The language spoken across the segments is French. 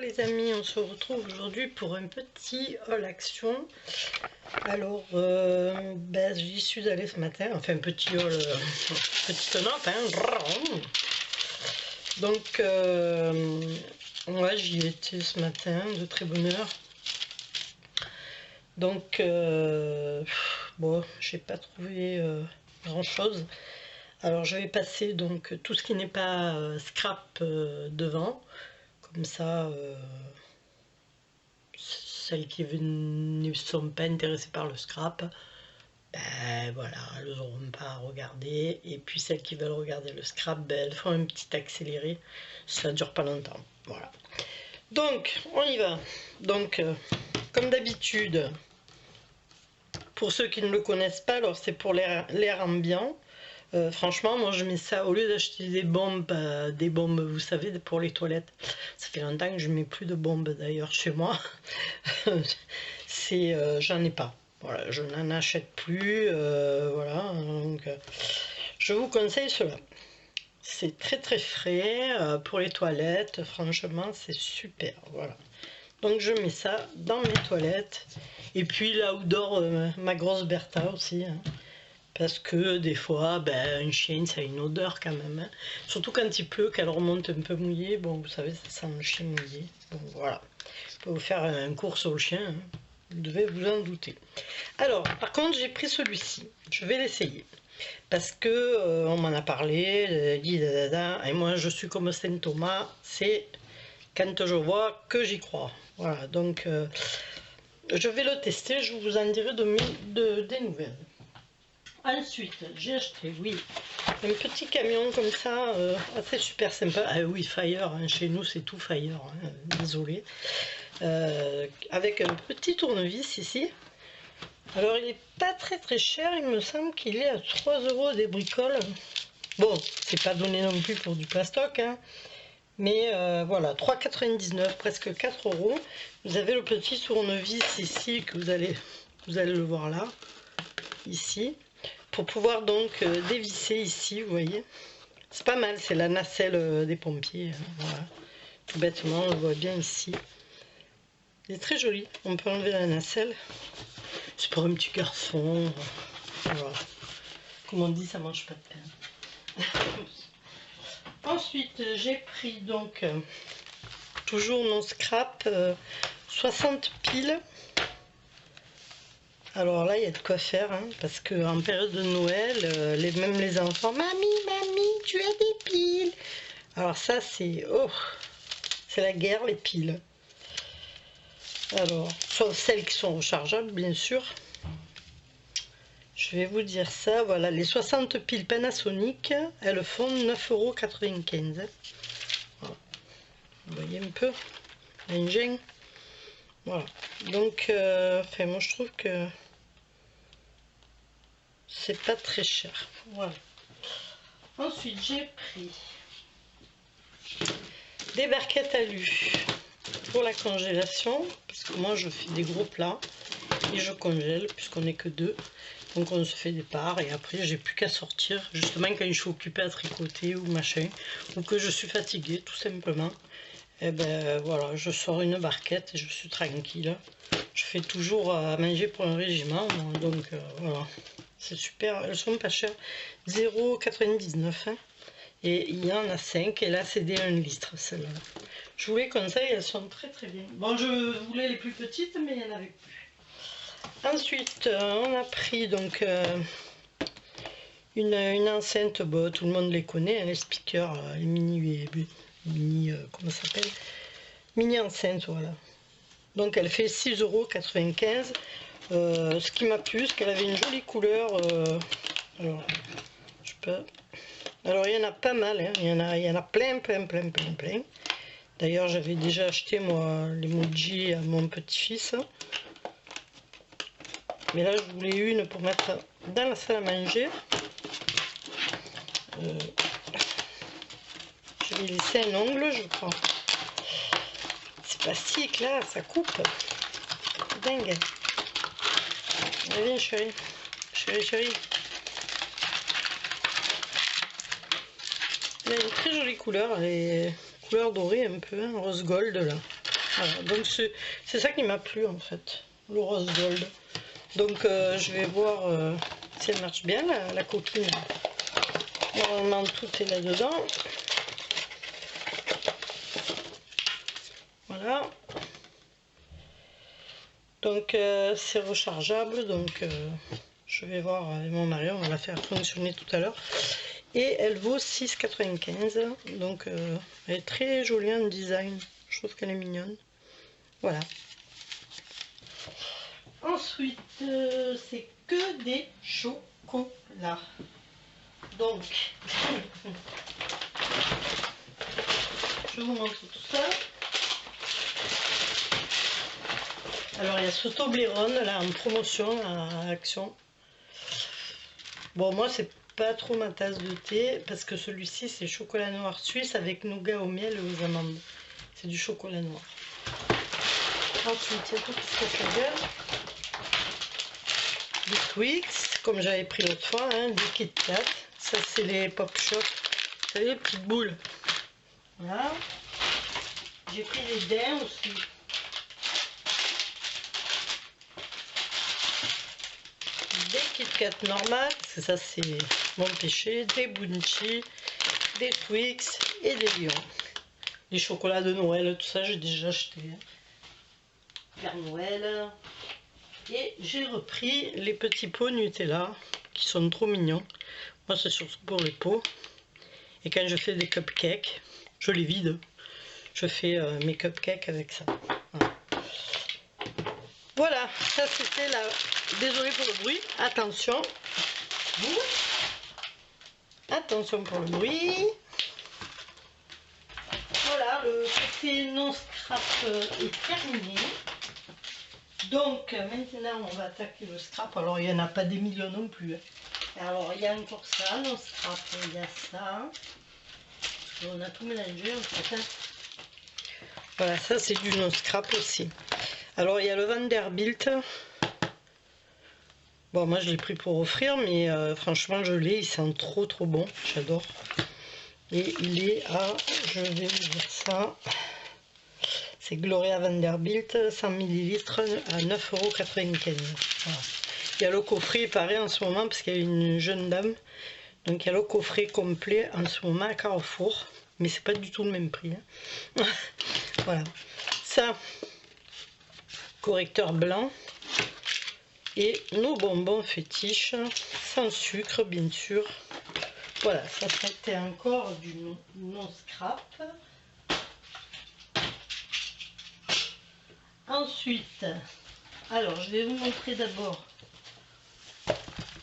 les amis, on se retrouve aujourd'hui pour un petit haul action. Alors, j'y suis allée ce matin, enfin un petit haul, petite note, hein. Donc, ouais, j'y étais ce matin, de très bonne heure. Donc, bon, j'ai pas trouvé grand chose. Alors, je vais passer donc tout ce qui n'est pas scrap devant. Comme ça, celles qui ne sont pas intéressées par le scrap, ben voilà, elles n'auront pas à regarder. Et puis celles qui veulent regarder le scrap, ben, elles font un petit accéléré. Ça dure pas longtemps. Voilà. Donc, on y va. Donc, comme d'habitude, pour ceux qui ne le connaissent pas, alors c'est pour l'air ambiant. Franchement, moi je mets ça, au lieu d'acheter des bombes, vous savez, pour les toilettes. Ça fait longtemps que je mets plus de bombes d'ailleurs chez moi. J'en ai pas. Voilà, je n'en achète plus. Voilà, donc je vous conseille cela. C'est très très frais pour les toilettes. Franchement, c'est super. Voilà. Donc je mets ça dans mes toilettes. Et puis là où dort ma grosse Bertha aussi. Hein. Parce que des fois, ben, un chien, ça a une odeur quand même. Hein. Surtout quand il pleut, qu'elle remonte un peu mouillée. Bon, vous savez, ça sent le chien mouillé. Bon, voilà. Je peux vous faire un cours sur le chien. Hein. Vous devez vous en douter. Alors, par contre, j'ai pris celui-ci. Je vais l'essayer. Parce que on m'en a parlé, et moi, je suis comme Saint Thomas. C'est quand je vois que j'y crois. Voilà, donc, je vais le tester. Je vous en dirai des nouvelles. Ensuite, j'ai acheté, oui, un petit camion comme ça, assez super sympa. Ah oui, Fire, hein, chez nous c'est tout Fire, hein, désolé. Avec un petit tournevis ici. Alors il n'est pas très très cher, il me semble qu'il est à 3 € des bricoles. Bon, c'est pas donné non plus pour du plastoc, hein. Mais voilà, 3,99 €, presque 4 €. Vous avez le petit tournevis ici que vous allez le voir là, ici. Pour pouvoir donc dévisser ici, vous voyez. C'est pas mal, c'est la nacelle des pompiers. Voilà. Tout bêtement, on le voit bien ici. Il est très joli. On peut enlever la nacelle. C'est pour un petit garçon. Voilà. Comme on dit, ça mange pas de pain. Ensuite, j'ai pris donc, toujours non scrap, 60 piles. Alors là, il y a de quoi faire, hein, parce qu'en période de Noël, même les enfants, mamie, tu as des piles. Alors ça, c'est la guerre, les piles. Alors, sauf celles qui sont rechargeables, bien sûr. Je vais vous dire ça, voilà, les 60 piles Panasonic, elles font 9,95 €. Voilà. Vous voyez un peu l'engin. Voilà. Donc, enfin, moi je trouve que c'est pas très cher. Voilà. Ensuite, j'ai pris des barquettes alu pour la congélation, parce que moi je fais des gros plats et je congèle, puisqu'on n'est que deux. Donc on se fait des parts et après j'ai plus qu'à sortir, justement quand je suis occupée à tricoter ou machin, ou que je suis fatiguée tout simplement. Et ben voilà, je sors une barquette et je suis tranquille. Je fais toujours à manger pour un régiment, donc voilà. C'est super, elles sont pas chères, 0,99 €, hein. Et il y en a 5, et là c'est des 1 litre celles-là. Je vous les conseille, elles sont très très bien. Bon, je voulais les plus petites, mais il n'y en avait plus. Ensuite, on a pris donc une enceinte, bon, tout le monde les connaît, hein, les speakers, les mini, comment ça s'appelle, mini enceinte, voilà. Donc elle fait 6,95 €. Ce qui m'a plu, c'est qu'elle avait une jolie couleur. Alors, alors il y en a pas mal, hein. Il y en a plein. D'ailleurs, j'avais déjà acheté moi l'emoji à mon petit-fils. Mais là, je voulais une pour mettre dans la salle à manger. Je vais laisser un ongle, je crois. C'est plastique là, ça coupe. Dingue. Allez, viens chérie. Chérie. Elle a une très jolie couleur, elle est couleur dorée un peu, hein, rose gold là. Voilà, donc c'est ça qui m'a plu en fait, le rose gold. Donc je vais voir si elle marche bien, la coquine. Normalement tout est là-dedans. Voilà. Donc c'est rechargeable, donc je vais voir avec mon mari, on va la faire fonctionner tout à l'heure. Et elle vaut 6,95 €, donc elle est très jolie en design, je trouve qu'elle est mignonne. Voilà. Ensuite, c'est que des chocolats. Donc, je vous montre tout ça. Alors, il y a ce Toblerone là en promotion à Action. Bon, moi, c'est pas trop ma tasse de thé parce que celui-ci, c'est chocolat noir suisse avec nougat au miel et aux amandes. C'est du chocolat noir. Ensuite, il y a tout ce que ça gueule. Des Twix, comme j'avais pris l'autre fois, hein, des Kit Kat. Ça, c'est les Pop Shop. Vous savez, les petites boules. Voilà. J'ai pris des dents aussi. Des Kit Kat normales, parce que ça, c'est mon péché. Des Bounty, des Twix et des Lions. Les chocolats de Noël, tout ça, j'ai déjà acheté. Père Noël. Et j'ai repris les petits pots Nutella qui sont trop mignons. Moi, c'est surtout pour les pots. Et quand je fais des cupcakes, je les vide. Je fais mes cupcakes avec ça. Voilà, ça c'était la... Désolée pour le bruit. Attention. Attention pour le bruit. Voilà, le côté non scrap est terminé. Donc maintenant on va attaquer le scrap. Alors il n'y en a pas des millions non plus. Alors il y a encore ça, non scrap, il y a ça. On a tout mélangé en fait. Voilà, ça c'est du non scrap aussi. Alors il y a le Vanderbilt. Bon, moi je l'ai pris pour offrir, mais franchement je l'ai, il sent trop bon, j'adore. Et il est à, je vais vous dire ça, c'est Gloria Vanderbilt, 100 ml à 9,95 €. Voilà. Il y a le coffret pareil en ce moment, parce qu'il y a une jeune dame. Donc il y a le coffret complet en ce moment à Carrefour, mais c'est pas du tout le même prix. Hein. Voilà. Ça, correcteur blanc. Et nos bonbons fétiches, sans sucre bien sûr. Voilà, ça c'était encore du non scrap. Ensuite, alors je vais vous montrer d'abord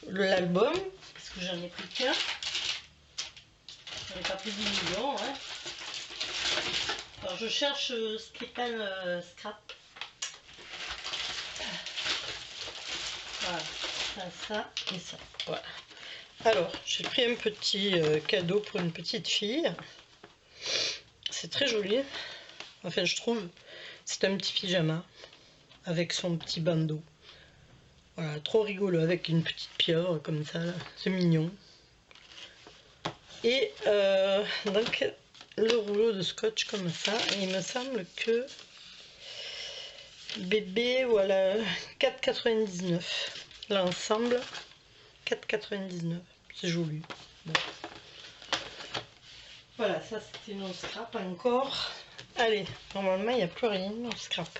l'album, parce que j'en ai pris qu'un. J'en ai pas pris 10 millions. Hein. Alors je cherche ce qui n'est pas scrap. Voilà, ça et ça. Voilà. Alors, j'ai pris un petit cadeau pour une petite fille. C'est très joli. Enfin, je trouve, c'est un petit pyjama avec son petit bandeau. Voilà, trop rigolo avec une petite pieuvre comme ça. C'est mignon. Et donc, le rouleau de scotch comme ça. Et il me semble que bébé, voilà, 4,99 €. L'ensemble, 4,99 €. C'est joli. Bon. Voilà, ça c'était non scrap encore. Allez, normalement il n'y a plus rien non scrap.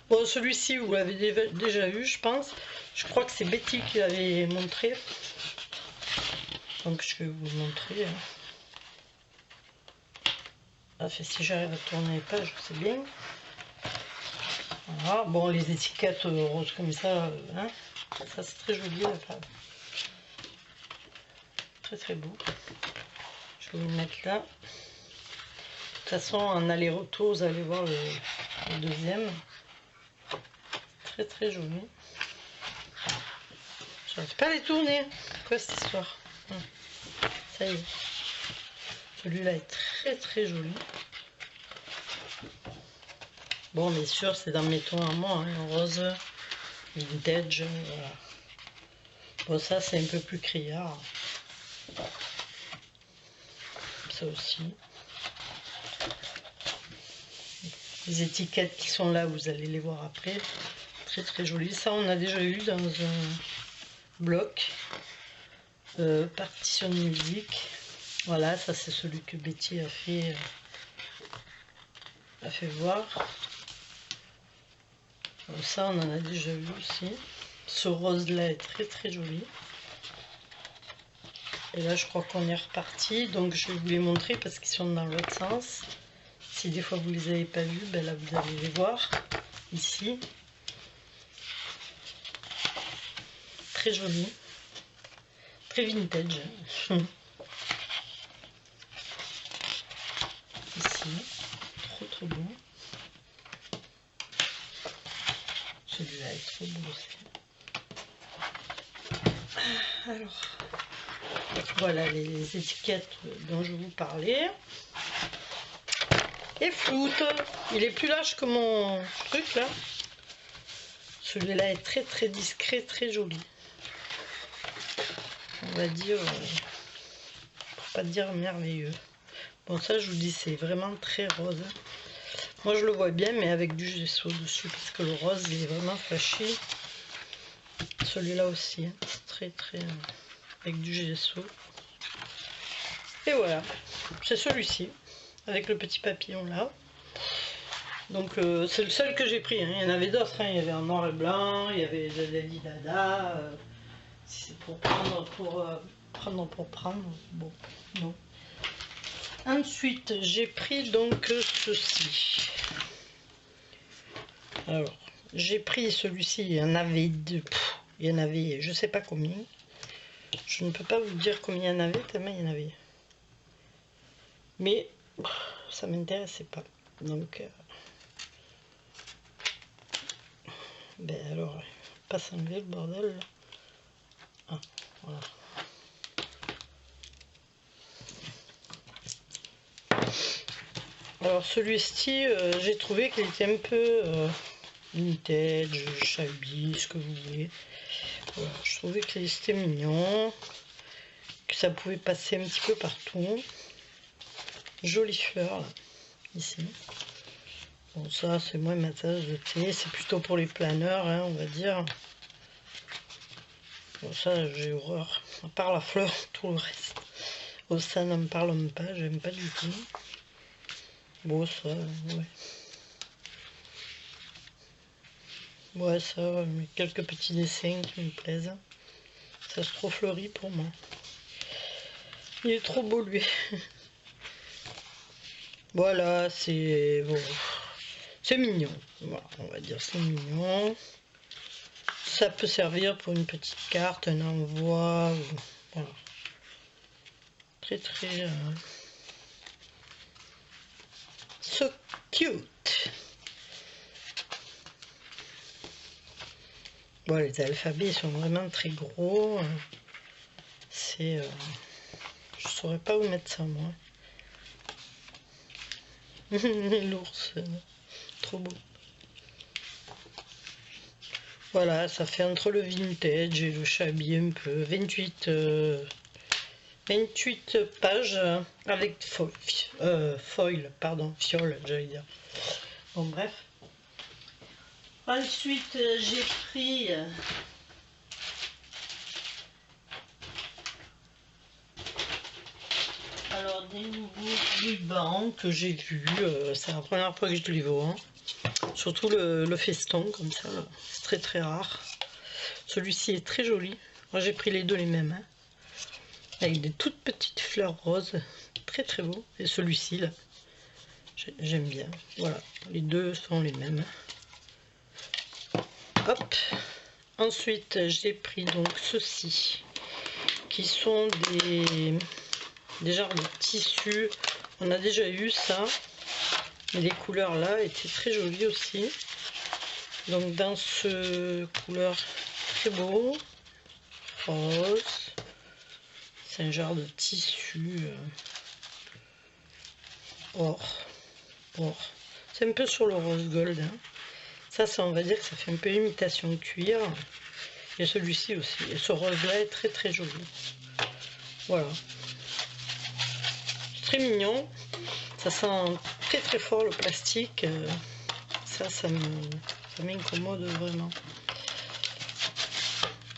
Bon, celui-ci vous l'avez déjà vu, je pense. Je crois que c'est Betty qui l'avait montré. Donc je vais vous montrer. Enfin, si j'arrive à tourner les pages, c'est bien. Voilà, bon, les étiquettes roses comme ça, hein. Ça c'est très joli la femme. Très beau. Je vais le mettre là. De toute façon, en aller-retour, vous allez voir le deuxième. Très joli. J'arrive pas à les tourner. Quoi cette histoire? Ça y est. Celui-là est très joli. Bon, bien sûr, c'est dans mes tons à moi, hein, rose, vintage, voilà. Bon, ça, c'est un peu plus criard. Ça aussi. Les étiquettes qui sont là, vous allez les voir après. Très très joli. Ça, on a déjà eu dans un bloc. Partition de musique. Voilà, ça c'est celui que Betty a fait voir. Donc ça, on en a déjà vu aussi. Ce rose là est très très joli. Et là, je crois qu'on est reparti. Donc, je vais vous les montrer parce qu'ils sont dans l'autre sens. Si des fois vous les avez pas vus, ben là, vous allez les voir. Ici. Très joli. Très vintage. Ici. Trop trop beau. Celui-là est trop beau aussi. Alors... Voilà les étiquettes dont je vous parlais. Et floute, il est plus large que mon truc là. Celui-là est très très discret, très joli. On va dire, pour pas dire merveilleux. Bon, ça je vous dis, c'est vraiment très rose. Moi je le vois bien, mais avec du gesso dessus, parce que le rose il est vraiment flashy. Celui-là aussi, hein, très très avec du gesso. Et voilà, c'est celui-ci, avec le petit papillon là. Donc c'est le seul que j'ai pris, hein. Il y en avait d'autres, hein. Il y avait en noir et blanc, il y avait de Lady Dada. Si c'est pour prendre, pour prendre, bon, non. Ensuite, j'ai pris donc ceci. Alors, j'ai pris celui-ci, il y en avait deux, il y en avait je sais pas combien. Je ne peux pas vous dire combien il y en avait, tellement il y en avait. Mais ça m'intéressait pas. Donc, ben alors, pas s'enlever le bordel. Là. Ah, voilà. Alors celui-ci, j'ai trouvé qu'il était un peu vintage, shabby, ce que vous voulez. Voilà, je trouvais que c'était mignon, que ça pouvait passer un petit peu partout. Jolie fleur là, ici. Bon, ça c'est moins ma tasse de thé, c'est plutôt pour les planeurs, hein, on va dire. Bon, ça j'ai horreur, à part la fleur, tout le reste. Oh, ça n'en parle pas, j'aime pas du tout. Bon, ça, ouais. Ouais, ça, quelques petits dessins qui me plaisent. Ça se trouve fleuri pour moi. Il est trop beau lui. Voilà, c'est bon. C'est mignon. Voilà, on va dire c'est mignon. Ça peut servir pour une petite carte, un envoi. Ou... Voilà. Très très... So cute. Bon, les alphabets sont vraiment très gros. C'est... Je saurais pas où mettre ça, moi. L'ours. Trop beau. Voilà, ça fait entre le vintage et le shabby un peu. 28 pages avec foil, pardon, fiole, j'allais dire. Bon, bref. Ensuite, j'ai pris alors des nouveaux rubans que j'ai vus. C'est la première fois que je les vois. Hein. Surtout le feston, comme ça, c'est très très rare. Celui-ci est très joli. Moi, j'ai pris les deux les mêmes. Hein. Avec des toutes petites fleurs roses. Très très beau. Et celui-ci, là, j'aime bien. Voilà, les deux sont les mêmes. Hop. Ensuite, j'ai pris donc ceux-ci, qui sont des genres de tissus. On a déjà eu ça, mais les couleurs là étaient très jolies aussi. Donc dans ce couleur très beau, rose, c'est un genre de tissu or. C'est un peu sur le rose gold. Hein. Ça, on va dire que ça fait un peu imitation cuir. Et celui-ci aussi. Et ce rose-là est très très joli. Voilà. Très mignon. Ça sent très très fort le plastique. Ça m'incommode vraiment.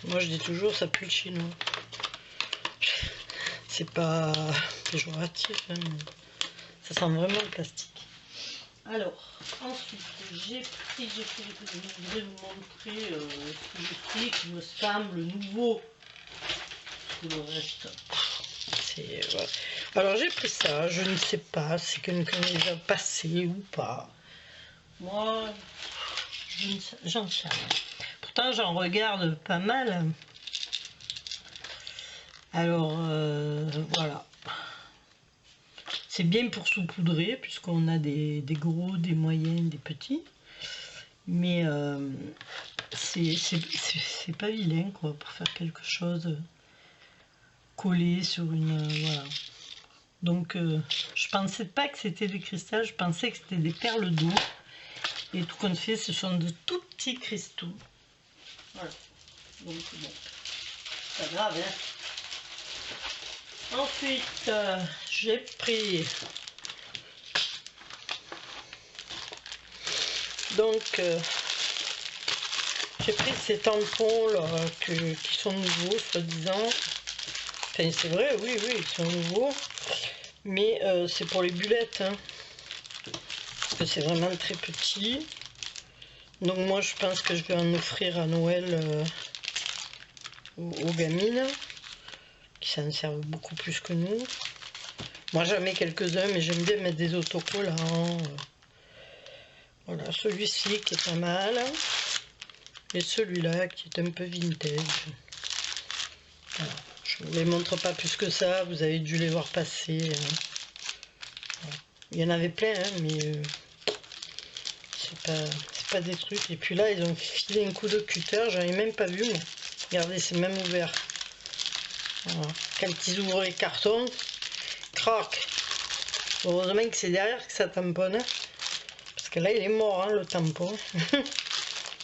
Moi je dis toujours ça pue le chinois. C'est pas péjoratif, hein, mais ça sent vraiment le plastique. Alors, ensuite, je voudrais vous montrer ce que j'ai pris qui me semble nouveau. Tout le reste, c'est... Voilà. Alors, j'ai pris ça, je ne sais pas si quelqu'un les a passés ou pas. Moi, j'en sais rien. Pourtant, j'en regarde pas mal. Alors, voilà. C'est bien pour saupoudrer, puisqu'on a des gros, des moyens, des petits. Mais c'est pas vilain, quoi, pour faire quelque chose collé sur une... voilà. Donc, je pensais pas que c'était des cristals, je pensais que c'était des perles d'eau. Et tout compte fait, ce sont de tout petits cristaux. Voilà. Donc, bon, pas grave, hein. Ensuite, j'ai pris donc j'ai pris ces tampons là qui sont nouveaux soi-disant. Enfin, c'est vrai, oui, ils sont nouveaux, mais c'est pour les bullettes, hein, parce que c'est vraiment très petit. Donc moi je pense que je vais en offrir à Noël aux gamines qui s'en servent beaucoup plus que nous. Moi j'en mets quelques-uns, mais j'aime bien mettre des autocollants. Voilà, celui-ci qui est pas mal. Et celui-là qui est un peu vintage. Voilà. Je ne vous les montre pas plus que ça, vous avez dû les voir passer. Voilà. Il y en avait plein, hein, mais c'est pas des trucs. Et puis là, ils ont filé un coup de cutter, j'en ai même pas vu. Moi. Regardez, c'est même ouvert. Voilà. Quand ils ouvrent les cartons, crac. Heureusement que c'est derrière que ça tamponne. Parce que là, il est mort, hein, le tampon.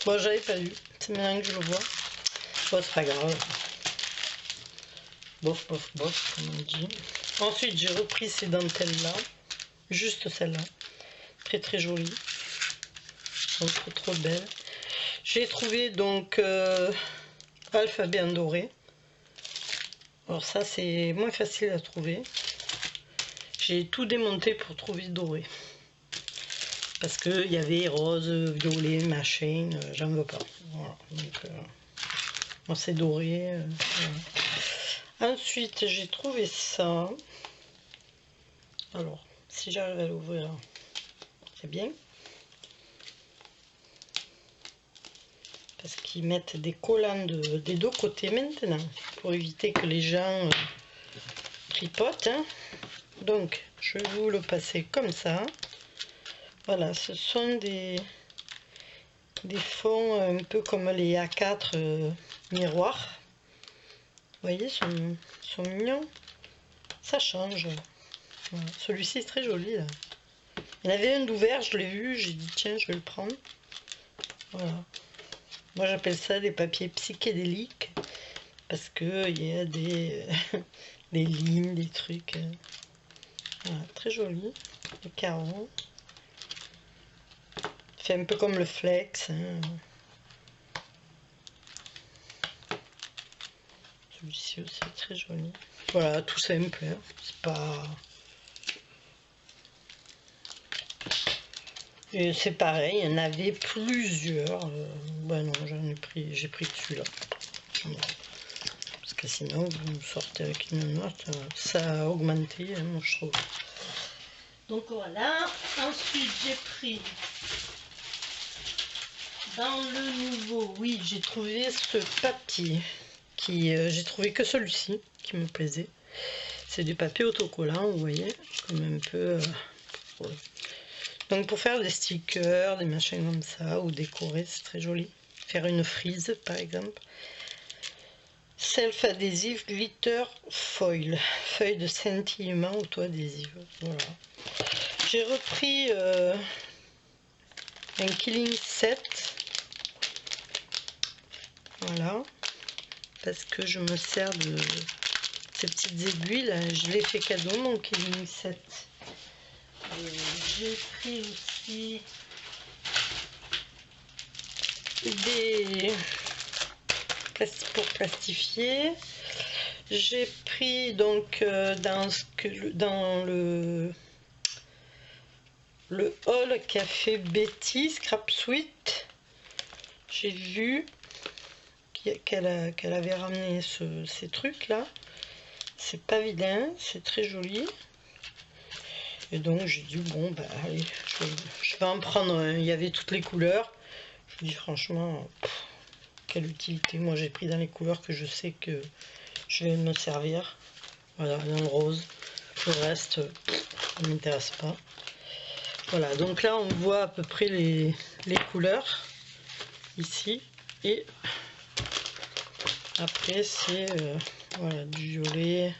Bon, j'avais pas vu. C'est maintenant que je le vois. Bon, c'est pas grave. Bof, bof, bof, comme on dit. Ensuite, j'ai repris ces dentelles-là. Juste celle-là. Très, très jolie. Donc, trop, trop belle. J'ai trouvé, donc, alphabet en doré. Alors ça, c'est moins facile à trouver. J'ai tout démonté pour trouver doré. Parce qu'il y avait rose, violet, machin, j'en veux pas. Voilà. Donc, moi, c'est doré. Voilà. Ensuite, j'ai trouvé ça. Alors, si j'arrive à l'ouvrir, c'est bien. Parce qu'ils mettent des collants des deux côtés maintenant, pour éviter que les gens tripotent. Hein. Donc, je vais vous le passer comme ça. Voilà, ce sont des fonds un peu comme les A4 miroirs. Vous voyez, sont mignons. Ça change. Voilà. Celui-ci est très joli là. Il y en avait un d'ouvert, je l'ai vu, j'ai dit tiens, je vais le prendre. Voilà. Moi j'appelle ça des papiers psychédéliques parce que il y a des lignes, des trucs. Voilà, très joli. Le carreau. Fait un peu comme le flex. Hein. Celui-ci aussi est très joli. Voilà, tout simple. Hein. C'est pas. Et c'est pareil, il y en avait plusieurs. Ben non, j'ai pris celui-là. Parce que sinon, vous me sortez avec une note, ça a augmenté, hein, moi je trouve. Donc voilà. Ensuite, j'ai pris dans le nouveau, oui, j'ai trouvé ce papier. J'ai trouvé que celui-ci qui me plaisait. C'est du papier autocollant, vous voyez, comme un peu. Donc pour faire des stickers, des machins comme ça, ou décorer, c'est très joli. Faire une frise par exemple. Self-adhesive glitter foil. Feuille de scintillement auto-adhésive. Voilà. J'ai repris un killing set. Voilà. Parce que je me sers de ces petites aiguilles là. Je l'ai fait cadeau mon killing set. J'ai pris aussi des pour plastifier. J'ai pris donc dans le haul qu'a fait Betty Scrap Sweet, j'ai vu qu'elle avait ramené ces trucs là. C'est pas vilain, c'est très joli. Et donc j'ai dit bon bah allez, je vais en prendre un. Il y avait toutes les couleurs. Je me dis franchement, quelle utilité. Moi j'ai pris dans les couleurs que je sais que je vais me servir. Voilà, dans le rose. Le reste, ça ne m'intéresse pas. Voilà, donc là on voit à peu près les couleurs ici. Et après c'est voilà, du violet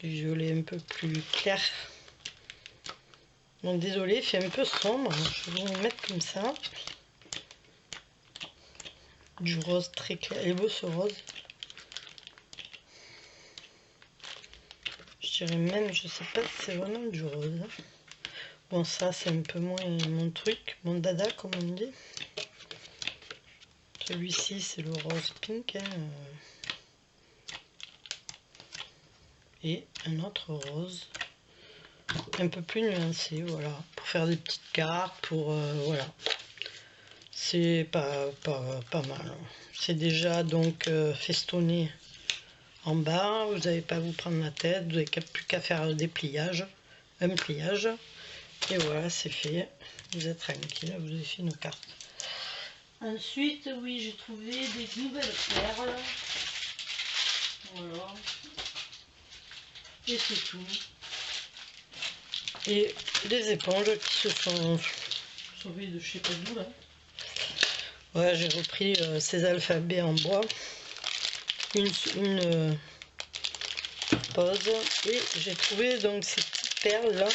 un peu plus clair. Bon, désolé, il fait un peu sombre. Je vais vous mettre comme ça. Du rose très clair. Il est beau ce rose. Je dirais même, je sais pas si c'est vraiment du rose. Bon, ça c'est un peu moins mon truc, mon dada comme on dit. Celui-ci c'est le rose pink. Hein. Et un autre rose. Un peu plus nuancé, voilà. Pour faire des petites cartes, pour... voilà. C'est pas mal. C'est déjà donc festonné en bas. Vous n'avez pas à vous prendre la tête. Vous n'avez plus qu'à faire des pliages. Un pliage. Et voilà, c'est fait. Vous êtes tranquille. Vous avez fait une carte. Ensuite, oui, j'ai trouvé des nouvelles perles. Voilà. Et c'est tout. Et des éponges qui se sont sauvées de je sais pas d'où là. Ouais, j'ai repris ces alphabets en bois. Une pause. Et j'ai trouvé donc ces petites perles là.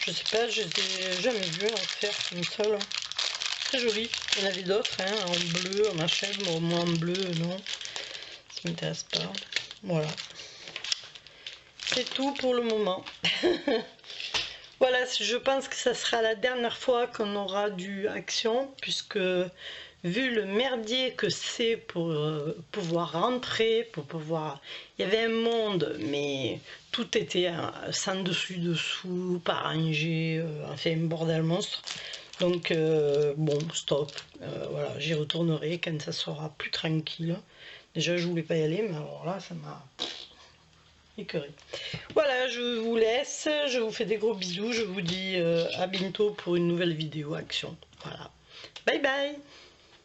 Je sais pas, je les ai jamais vues en faire une seule. Très jolie. Il y en avait d'autres, hein, en bleu, en machin, mais au moins en bleu, non. Ça m'intéresse pas. Voilà. C'est tout pour le moment. Voilà, je pense que ça sera la dernière fois qu'on aura du Action, puisque vu le merdier que c'est pour pouvoir rentrer, pour pouvoir... Il y avait un monde, mais tout était sans dessus-dessous, pas rangé, enfin un bordel monstre. Donc bon, stop, voilà, j'y retournerai quand ça sera plus tranquille. Déjà je voulais pas y aller, mais alors là ça m'a écœuré. Voilà, je vous laisse, je vous fais des gros bisous, je vous dis à bientôt pour une nouvelle vidéo Action. Voilà, bye bye.